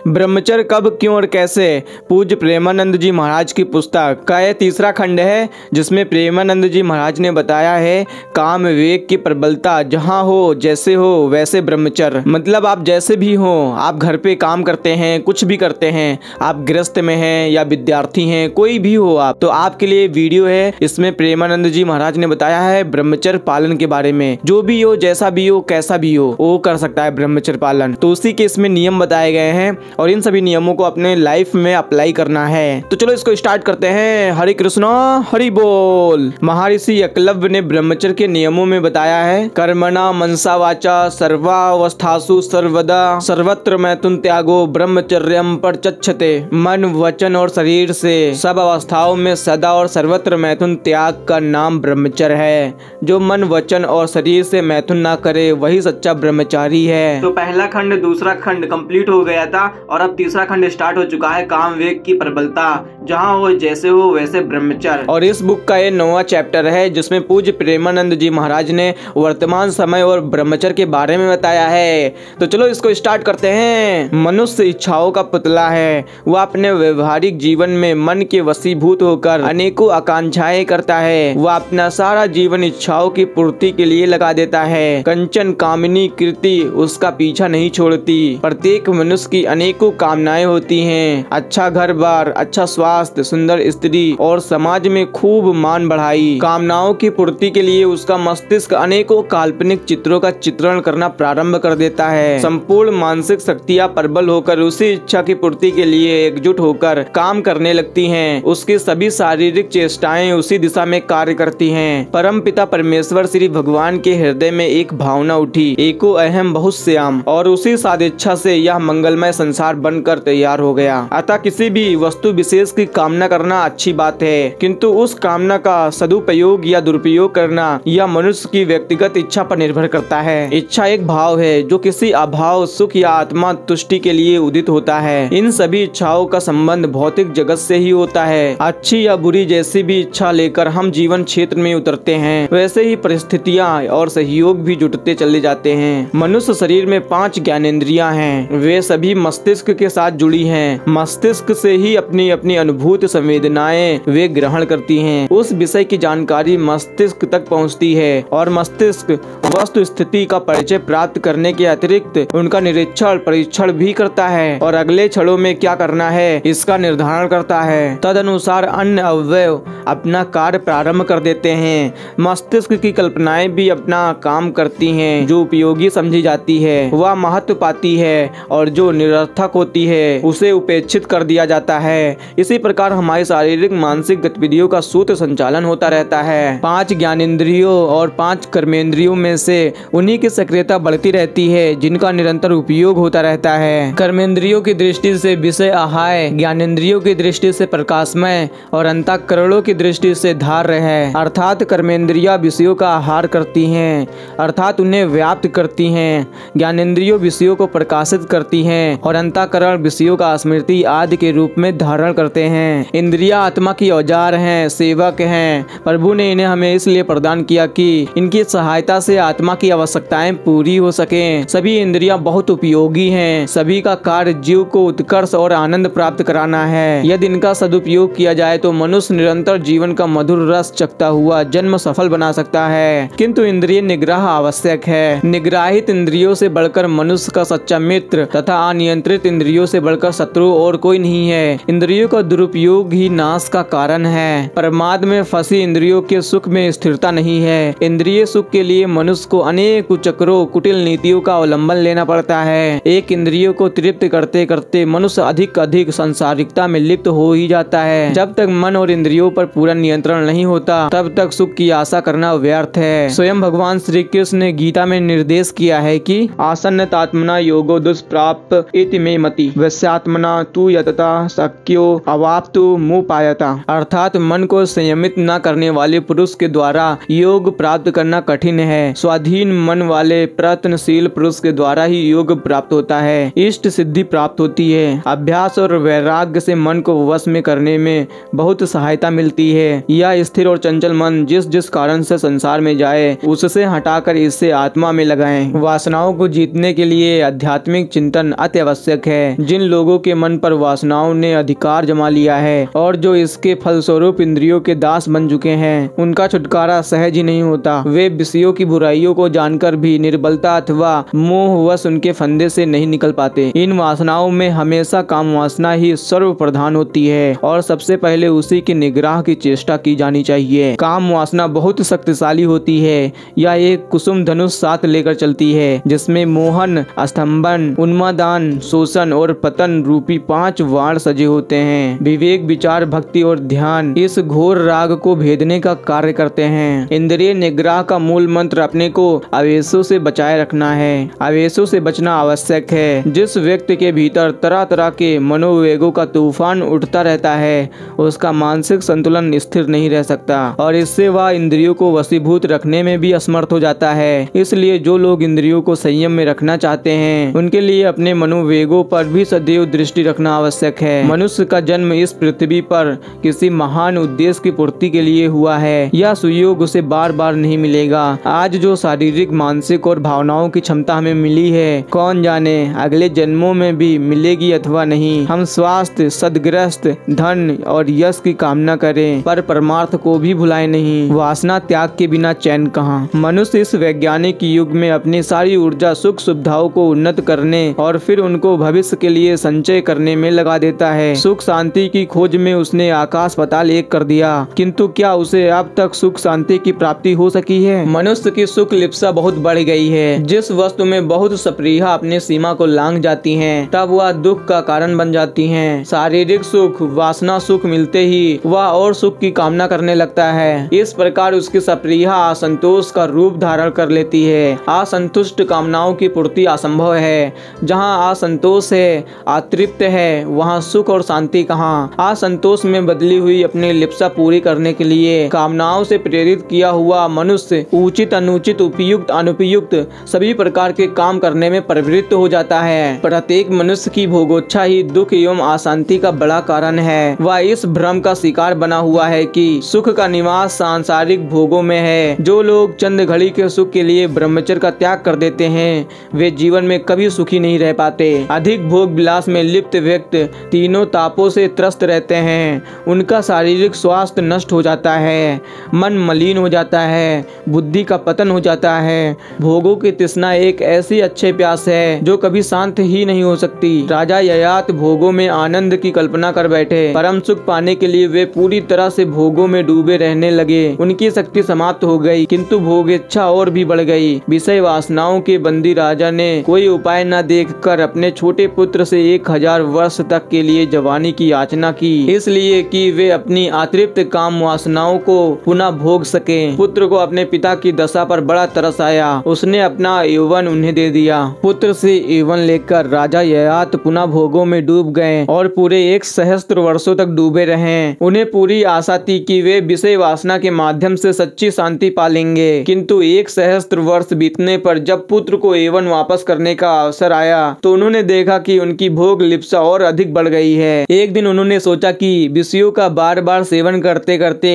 ब्रह्मचर्य कब, क्यों और कैसे। पूज्य प्रेमानंद जी महाराज की पुस्तक का यह तीसरा खंड है, जिसमें प्रेमानंद जी महाराज ने बताया है काम विवेक की प्रबलता जहाँ हो, जैसे हो वैसे ब्रह्मचर्य। मतलब आप जैसे भी हो, आप घर पे काम करते हैं, कुछ भी करते हैं, आप गृहस्थ में हैं या विद्यार्थी हैं, कोई भी हो आप, तो आपके लिए वीडियो है। इसमें प्रेमानंद जी महाराज ने बताया है ब्रह्मचर्य पालन के बारे में। जो भी हो, जैसा भी हो, कैसा भी हो, वो कर सकता है ब्रह्मचर्य पालन। तो उसी के इसमें नियम बताए गए हैं और इन सभी नियमों को अपने लाइफ में अप्लाई करना है। तो चलो इसको स्टार्ट करते हैं। हरे कृष्णा हरि बोल। महर्षि एकलव्य ने ब्रह्मचर्य के नियमों में बताया है कर्मणा मनसा वाचा सर्वावस्थासु सर्वदा सर्वत्र मैथुन त्यागो ब्रह्मचर्यम परचक्षते। मन वचन और शरीर से सब अवस्थाओं में सदा और सर्वत्र मैथुन त्याग का नाम ब्रह्मचर्य है। जो मन वचन और शरीर से मैथुन ना करे वही सच्चा ब्रह्मचारी है। तो पहला खंड दूसरा खंड कंप्लीट हो गया था और अब तीसरा खंड स्टार्ट हो चुका है, काम विवेक की प्रबलता जहाँ हो, जैसे हो वैसे ब्रह्मचर्य। और इस बुक का ये 9वां चैप्टर है, जिसमें पूज्य प्रेमानंद जी महाराज ने वर्तमान समय और ब्रह्मचर्य के बारे में बताया है। तो चलो इसको स्टार्ट करते हैं। मनुष्य इच्छाओं का पुतला है। वह अपने व्यवहारिक जीवन में मन के वशीभूत होकर अनेकों आकांक्षाएं करता है। वह अपना सारा जीवन इच्छाओं की पूर्ति के लिए लगा देता है। कंचन कामिनी कृति उसका पीछा नहीं छोड़ती। प्रत्येक मनुष्य की अनेकों कामनाएं होती हैं। अच्छा घर बार, अच्छा स्वास्थ्य, सुंदर स्त्री और समाज में खूब मान बढ़ाई। कामनाओं की पूर्ति के लिए उसका मस्तिष्क अनेकों काल्पनिक चित्रों का चित्रण करना प्रारंभ कर देता है। संपूर्ण मानसिक शक्तियां प्रबल होकर उसी इच्छा की पूर्ति के लिए एकजुट होकर काम करने लगती हैं। उसकी सभी शारीरिक चेष्टाएं उसी दिशा में कार्य करती हैं। परम पिता परमेश्वर श्री भगवान के हृदय में एक भावना उठी, एको अहम बहुत श्याम, और उसी सदिच्छा से यह मंगलमय संसार बनकर तैयार हो गया। अतः किसी भी वस्तु विशेष की कामना करना अच्छी बात है, किंतु उस कामना का सदुपयोग या दुरुपयोग करना यह मनुष्य की व्यक्तिगत इच्छा पर निर्भर करता है। इच्छा एक भाव है जो किसी अभाव, सुख या आत्मा तुष्टि के लिए उदित होता है। इन सभी इच्छाओं का संबंध भौतिक जगत से ही होता है। अच्छी या बुरी जैसी भी इच्छा लेकर हम जीवन क्षेत्र में उतरते हैं, वैसे ही परिस्थितियाँ और सहयोग भी जुटते चले जाते हैं। मनुष्य शरीर में 5 ज्ञानेंद्रियां हैं। वे सभी मस्तिष्क के साथ जुड़ी हैं। मस्तिष्क से ही अपनी अपनी अनुभूत संवेदनाएं वे ग्रहण करती हैं। उस विषय की जानकारी मस्तिष्क तक पहुंचती है और मस्तिष्क वस्तु स्थिति का परिचय प्राप्त करने के अतिरिक्त उनका निरीक्षण परीक्षण भी करता है और अगले क्षणों में क्या करना है इसका निर्धारण करता है। तदनुसार अन्य अवयव अपना कार्य प्रारंभ कर देते हैं। मस्तिष्क की कल्पनाएं भी अपना काम करती हैं। जो उपयोगी समझी जाती है वह महत्व पाती है और जो निरर्थक होती है उसे उपेक्षित कर दिया जाता है। इसी प्रकार हमारी शारीरिक मानसिक गतिविधियों का सूत्र संचालन होता रहता है। 5 ज्ञानेंद्रियों और 5 कर्मेंद्रियों में से उन्हीं की सक्रियता बढ़ती रहती है जिनका निरंतर उपयोग होता रहता है। कर्मेंद्रियों की दृष्टि से विषय आहाय, ज्ञानेंद्रियों की दृष्टि से प्रकाशमय और अंतःकरणों की दृष्टि से धार्य है। अर्थात कर्मेंद्रियां विषयों का आहार करती हैं, अर्थात उन्हें व्याप्त करती हैं। ज्ञानेंद्रियों विषयों को प्रकाशित करती हैं और अंतःकरण विषयों का स्मृति आदि के रूप में धारण करते हैं। इंद्रियां आत्मा की औजार हैं, सेवक हैं। प्रभु ने इन्हें हमें इसलिए प्रदान किया कि इनकी सहायता से आत्मा की आवश्यकताएं पूरी हो सकें। सभी इंद्रियां बहुत उपयोगी हैं। सभी का कार्य जीव को उत्कर्ष और आनंद प्राप्त कराना है। यदि इनका सदुपयोग किया जाए तो मनुष्य निरंतर जीवन का मधुर रस चखता हुआ जन्म सफल बना सकता है। किंतु इंद्रिय निग्रह आवश्यक है। निग्राहित इंद्रियों से बढ़कर मनुष्य का सच्चा मित्र तथा अनियंत्रित इंद्रियों से बढ़कर शत्रु और कोई नहीं है। इंद्रियों का दुरुपयोग ही नाश का कारण है। प्रमाद में फंसी इंद्रियों के सुख में स्थिरता नहीं है। इंद्रिय सुख के लिए मनुष्य को अनेक कुचक्रों कुटिल नीतियों का अवलंबन लेना पड़ता है। एक इंद्रियों को तृप्त करते करते मनुष्य अधिक संसारिकता में लिप्त हो ही जाता है। जब तक मन और इंद्रियों पर पूरा नियंत्रण नहीं होता तब तक सुख की आशा करना व्यर्थ है। स्वयं भगवान श्री कृष्ण ने गीता में निर्देश किया है कि आसन्नतात्मना योगो दुष्प्राप इति मे मति वैश्यात्मना तु यतता शक्यो अवा समाप्तुमुपायता, अर्थात मन को संयमित न करने वाले पुरुष के द्वारा योग प्राप्त करना कठिन है। स्वाधीन मन वाले प्रयत्नशील पुरुष के द्वारा ही योग प्राप्त होता है, इष्ट सिद्धि प्राप्त होती है। अभ्यास और वैराग्य से मन को वश में करने में बहुत सहायता मिलती है। यह स्थिर और चंचल मन जिस जिस कारण से संसार में जाए उससे हटाकर इससे आत्मा में लगाएं। वासनाओं को जीतने के लिए आध्यात्मिक चिंतन अति आवश्यक है। जिन लोगों के मन पर वासनाओं ने अधिकार जमा लिया है और जो इसके फलस्वरूप इंद्रियों के दास बन चुके हैं, उनका छुटकारा सहज ही नहीं होता। वे विषयों की बुराइयों को जानकर भी निर्बलता अथवा मोहवश उनके फंदे से नहीं निकल पाते। इन वासनाओं में हमेशा काम वासना ही सर्व प्रधान होती है और सबसे पहले उसी की निग्रह की चेष्टा की जानी चाहिए। काम वासना बहुत शक्तिशाली होती है। यह एक कुसुम धनुष साथ लेकर चलती है जिसमें मोहन, स्तंभन, उन्मादान, शोषण और पतन रूपी 5 वाण सजे होते हैं। विवेक, विचार, भक्ति और ध्यान इस घोर राग को भेदने का कार्य करते हैं। इंद्रिय निग्रह का मूल मंत्र अपने को आवेशों से बचाए रखना है। आवेशों से बचना आवश्यक है। जिस व्यक्ति के भीतर तरह तरह के मनोवेगों का तूफान उठता रहता है उसका मानसिक संतुलन स्थिर नहीं रह सकता और इससे वह इंद्रियों को वशीभूत रखने में भी असमर्थ हो जाता है। इसलिए जो लोग इंद्रियों को संयम में रखना चाहते हैं उनके लिए अपने मनोवेगों पर भी सदैव दृष्टि रखना आवश्यक है। मनुष्य का जन्म इस पृथ्वी पर किसी महान उद्देश्य की पूर्ति के लिए हुआ है। यह सुयोग उसे बार बार नहीं मिलेगा। आज जो शारीरिक, मानसिक और भावनाओं की क्षमता हमें मिली है, कौन जाने अगले जन्मों में भी मिलेगी अथवा नहीं। हम स्वास्थ्य, सदग्रस्त, धन और यश की कामना करें पर परमार्थ को भी भुलाए नहीं। वासना त्याग के बिना चैन कहाँ। मनुष्य इस वैज्ञानिक युग में अपनी सारी ऊर्जा सुख सुविधाओं को उन्नत करने और फिर उनको भविष्य के लिए संचय करने में लगा देता है। सुख शांति की खोज में उसने आकाश पाताल एक कर दिया, किंतु क्या उसे अब तक सुख शांति की प्राप्ति हो सकी है? मनुष्य की सुख लिप्सा बहुत बढ़ गई है। जिस वस्तु में बहुत सप्रीहा अपने सीमा को लांघ जाती हैं, तब वह दुख का कारण बन जाती हैं। शारीरिक सुख, वासना सुख मिलते ही वह और सुख की कामना करने लगता है। इस प्रकार उसकी सप्रीहा असंतोष का रूप धारण कर लेती है। असंतुष्ट कामनाओं की पूर्ति असंभव है। जहाँ असंतोष है, अतृप्त है, वहाँ सुख और शांति कहाँ। असंतोष में बदली हुई अपनी लिप्सा पूरी करने के लिए कामनाओं से प्रेरित किया हुआ मनुष्य उचित, अनुचित, उपयुक्त, अनुपयुक्त सभी प्रकार के काम करने में प्रवृत्त हो जाता है। प्रत्येक मनुष्य की भोगोच्छा ही दुख एवं अशांति का बड़ा कारण है। वह इस भ्रम का शिकार बना हुआ है कि सुख का निवास सांसारिक भोगों में है। जो लोग चंद घड़ी के सुख के लिए ब्रह्मचर्य का त्याग कर देते हैं वे जीवन में कभी सुखी नहीं रह पाते। अधिक भोग विलास में लिप्त व्यक्ति तीनों तापों से त्रस्त रहते हैं। उनका शारीरिक स्वास्थ्य नष्ट हो जाता है, मन मलिन हो जाता है, बुद्धि का पतन हो जाता है। भोगों की तृष्णा एक ऐसी अच्छे प्यास है जो कभी शांत ही नहीं हो सकती। राजा ययात भोगों में आनंद की कल्पना कर बैठे। परम सुख पाने के लिए वे पूरी तरह से भोगों में डूबे रहने लगे। उनकी शक्ति समाप्त हो गई, किंतु भोग इच्छा और भी बढ़ गई। विषय वासनाओं के बंदी राजा ने कोई उपाय न देखकर अपने छोटे पुत्र से 1000 वर्ष तक के लिए जवानी की याचना की, इसलिए कि वे अपनी अतृप्त काम वासनाओं को पुनः भोग सके। पुत्र को अपने पिता की दशा पर बड़ा तरस आया। उसने अपना यौवन उन्हें दे दिया। पुत्र से यौवन लेकर राजा ययात पुनः भोगों में डूब गए और पूरे 1 सहस्त्र वर्षों तक डूबे रहे। उन्हें पूरी आशा थी कि वे विषय वासना के माध्यम से सच्ची शांति पालेंगे, किंतु 1 सहस्त्र वर्ष बीतने पर जब पुत्र को यौवन वापस करने का अवसर आया तो उन्होंने देखा कि उनकी भोग लिप्सा और अधिक बढ़ गई है। एक दिन उन्होंने सोचा कि विषयों का बार बार सेवन करते करते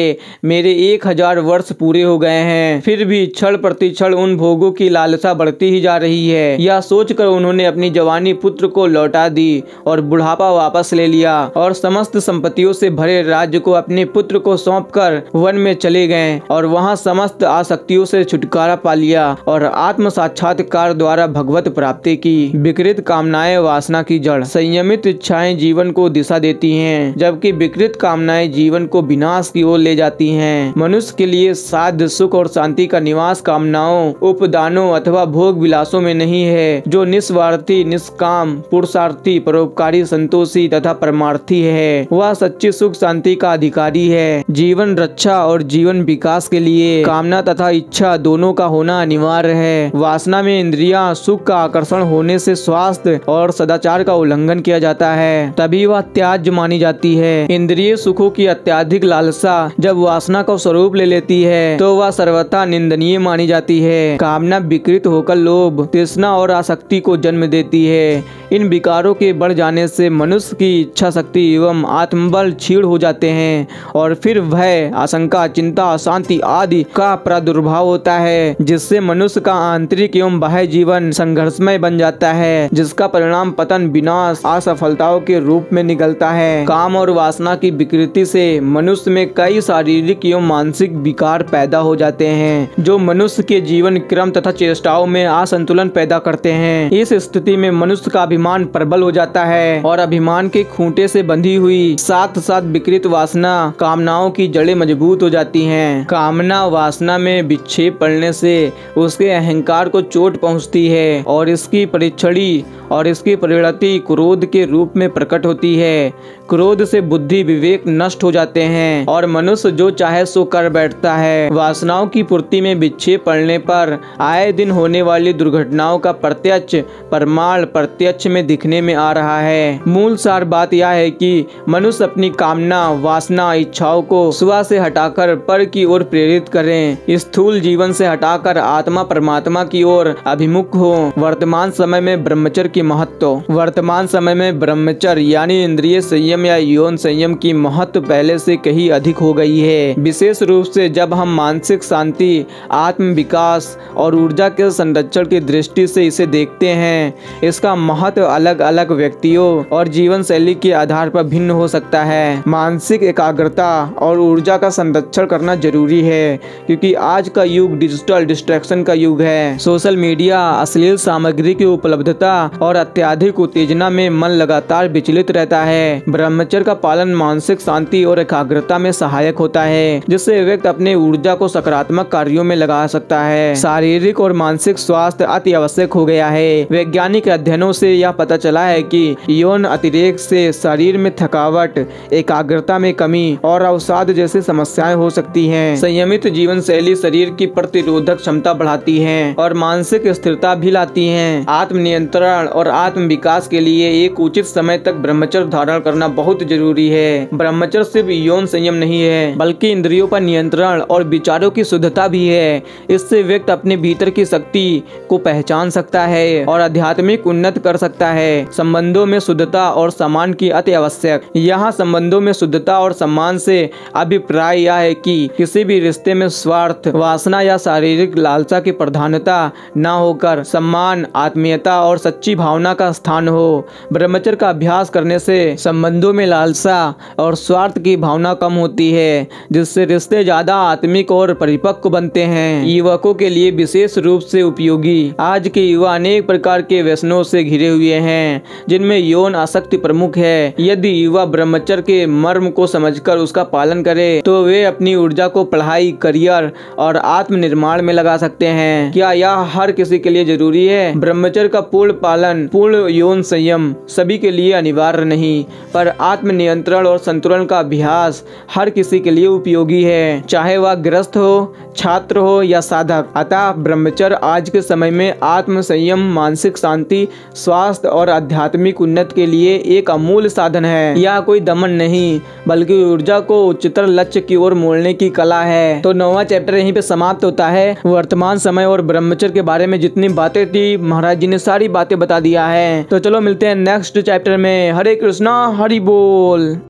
मेरे 1000 वर्ष पूरे हो गए हैं, फिर भी क्षण प्रति क्षण उन भोगों की लालसा बढ़ती ही जा रही है। यह सोचकर उन्होंने अपनी जवानी पुत्र को लौटा दी और बुढ़ापा वापस ले लिया और समस्त संपत्तियों से भरे राज्य को अपने पुत्र को सौंपकर वन में चले गए और वहां समस्त आसक्तियों से छुटकारा पा लिया और आत्म साक्षात्कार द्वारा भगवत प्राप्ति की। विकृत कामनाएं वासना की जड़। संयमित इच्छाएं जीवन को दिशा देती हैं, जबकि विकृत कामनाएं जीवन को विनाश की ओर ले जाती हैं। मनुष्य के लिए साध्य, सुख और शांति का निवास कामनाओं, उपदानों अथवा भोग विलासों में नहीं है। जो निस्वार्थी, निष्काम, पुरुषार्थी, परोपकारी, संतोषी तथा परमार्थी है वह सच्ची सुख शांति का अधिकारी है। जीवन रक्षा और जीवन विकास के लिए कामना तथा इच्छा दोनों का होना अनिवार्य है। वासना में इंद्रियां सुख का आकर्षण होने से स्वास्थ्य और सदाचार का उल्लंघन किया जाता है, तभी वह त्याज्य मानी जाती है। इंद्रिय सुखों की अत्यधिक लालसा जब वासना का स्वरूप ले लेती है तो वह सर्वथा निंदनीय मानी जाती है। कामना विकृत होकर लोभ, तृष्णा और आसक्ति को जन्म देती है। इन विकारों के बढ़ जाने से मनुष्य की इच्छा शक्ति एवं आत्मबल क्षीण हो जाते हैं और फिर भय, आशंका, चिंता, अशांति आदि का प्रादुर्भाव होता है, जिससे मनुष्य का आंतरिक एवं बाह्य जीवन संघर्षमय बन जाता है, जिसका परिणाम पतन, विनाश, असफलताओं के रूप में निकलता है। काम और वासना की विकृति से मनुष्य में कई शारीरिक एवं मानसिक विकार पैदा हो जाते हैं, जो मनुष्य के जीवन क्रम तथा चेष्टाओं में असंतुलन पैदा करते हैं। इस स्थिति में मनुष्य का अभिमान प्रबल हो जाता है और अभिमान के खूंटे से बंधी हुई साथ साथ विकृत वासना कामनाओं की जड़ें मजबूत हो जाती हैं। कामना वासना में विक्षेप पड़ने से उसके अहंकार को चोट पहुंचती है और इसकी परिणति क्रोध के रूप में प्रकट होती है। क्रोध से बुद्धि विवेक नष्ट हो जाते हैं और मनुष्य जो चाहे सो कर बैठता है। वासनाओं की पूर्ति में विक्षेप पड़ने पर आए दिन होने वाली दुर्घटनाओं का प्रत्यक्ष में दिखने में आ रहा है। मूल सार बात यह है कि मनुष्य अपनी कामना, वासना, इच्छाओं को स्व से हटाकर पर की ओर प्रेरित करें। स्थूल जीवन से हटाकर आत्मा परमात्मा की ओर अभिमुख हो। वर्तमान समय में ब्रह्मचर्य यानी इंद्रिय संयम या यौन संयम की महत्व पहले से कहीं अधिक हो गई है। विशेष रूप से जब हम मानसिक शांति, आत्म विकास और ऊर्जा के संरक्षण की दृष्टि से इसे देखते हैं। इसका महत्व अलग अलग व्यक्तियों और जीवन शैली के आधार पर भिन्न हो सकता है। मानसिक एकाग्रता और ऊर्जा का संरक्षण करना जरूरी है, क्योंकि आज का युग डिजिटल डिस्ट्रैक्शन का युग है। सोशल मीडिया, अश्लील सामग्री की उपलब्धता और अत्यधिक उत्तेजना में मन लगातार विचलित रहता है। ब्रह्मचर्य का पालन मानसिक शांति और एकाग्रता में सहायक होता है, जिससे व्यक्ति अपने ऊर्जा को सकारात्मक कार्यों में लगा सकता है। शारीरिक और मानसिक स्वास्थ्य अति आवश्यक हो गया है। वैज्ञानिक अध्ययनों से यह पता चला है कि यौन अतिरेक से शरीर में थकावट, एकाग्रता में कमी और अवसाद जैसी समस्याएं हो सकती हैं। संयमित जीवन शैली शरीर की प्रतिरोधक क्षमता बढ़ाती है और मानसिक स्थिरता भी लाती है। आत्मनियंत्रण और आत्म विकास के लिए एक उचित समय तक ब्रह्मचर्य धारण करना बहुत जरूरी है। ब्रह्मचर्य सिर्फ यौन संयम नहीं है, बल्कि इंद्रियों पर नियंत्रण और विचारों की शुद्धता भी है। इससे व्यक्ति अपने भीतर की शक्ति को पहचान सकता है और आध्यात्मिक उन्नति कर सकता है। संबंधों में शुद्धता और सम्मान की अति आवश्यक। यहाँ संबंधों में शुद्धता और सम्मान से अभिप्राय यह है कि किसी भी रिश्ते में स्वार्थ, वासना या शारीरिक लालसा की प्रधानता न होकर सम्मान, आत्मीयता और सच्ची भावना का स्थान हो। ब्रह्मचर्य का अभ्यास करने से संबंधों में लालसा और स्वार्थ की भावना कम होती है, जिससे रिश्ते ज्यादा आत्मिक और परिपक्व बनते हैं। युवकों के लिए विशेष रूप से उपयोगी। आज के युवा अनेक प्रकार के व्यसनों से घिरे हुए हैं, जिनमें यौन आसक्ति प्रमुख है। यदि युवा ब्रह्मचर्य के मर्म को समझकर उसका पालन करे तो वे अपनी ऊर्जा को पढ़ाई, करियर और आत्मनिर्माण में लगा सकते हैं। क्या यह हर किसी के लिए जरूरी है? ब्रह्मचर्य का पूर्ण पालन, पूर्ण यौन संयम सभी के लिए अनिवार्य नहीं, पर आत्मनियंत्रण और संतुलन का अभ्यास हर किसी के लिए उपयोगी है, चाहे वह गृहस्थ हो, छात्र हो या साधक। अतः ब्रह्मचर्य आज के समय में आत्म संयम, मानसिक शांति, स्वास्थ्य और आध्यात्मिक उन्नति के लिए एक अमूल्य साधन है। यह कोई दमन नहीं, बल्कि ऊर्जा को उच्चतर लक्ष्य की ओर मोड़ने की कला है। तो 9वां चैप्टर यहीं पे समाप्त होता है। वर्तमान समय और ब्रह्मचर्य के बारे में जितनी बातें थी, महाराज जी ने सारी बातें बता दिया है। तो चलो मिलते हैं नेक्स्ट चैप्टर में। हरे कृष्णा, हरि बोल।